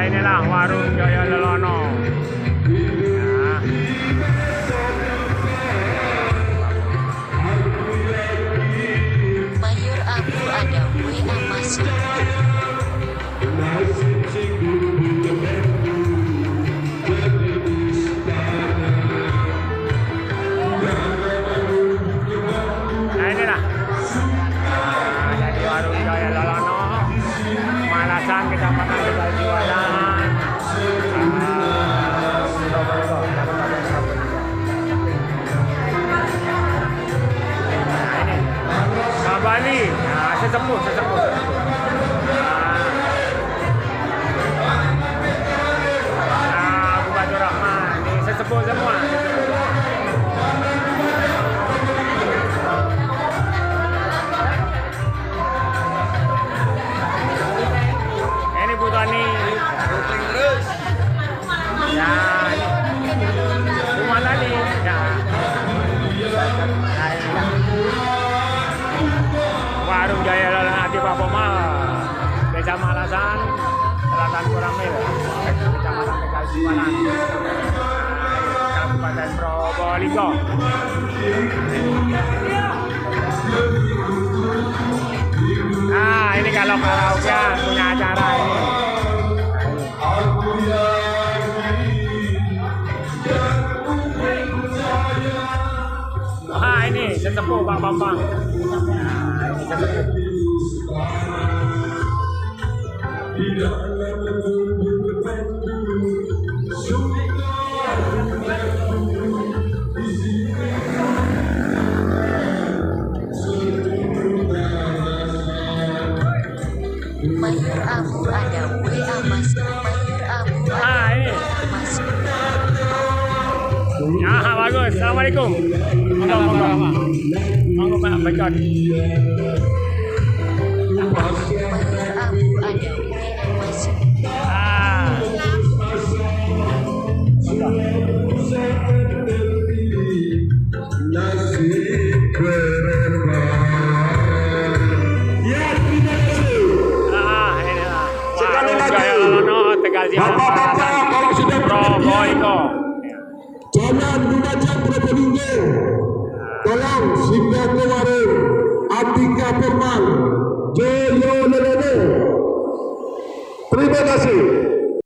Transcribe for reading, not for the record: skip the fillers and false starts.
inilah warung Jaya Lelono. Nah. Mayor Abu ada WA masuk. Nah inilah. Nah, jadi warung Jaya Lelono, Malasan, Kecamatan Tegal Jualan. Bali, nah, sesepuh. Nah, Abu Batu Rahman, ini sesepuh semua. Ini Bu Tani. Terus. Ya, ini. Rumah tadi. Ya. Warung Jaya Lelono Ati Papomal, Desa Malasan, Selatan Kuramil, Kecamatan Tegal Jualan, Kabupaten Probolinggo. Nah ini kalau karaoke punya acara ini. Nah ini sesepuh Pak Bambang. Mayor Abu ada WA masuk. Mayor Abu ada WA masuk. Ah bagus. Assalamualaikum. Monggo Pak Bekon. Mayor Abu ada WA masuk. Sekali lagi Jaya Lelono Tegal Jualan Probolinggo. Jalan Lumajang Probolinggo. Tolong singgah ke warung Atika Formal Jaya Lelono. Terima kasih.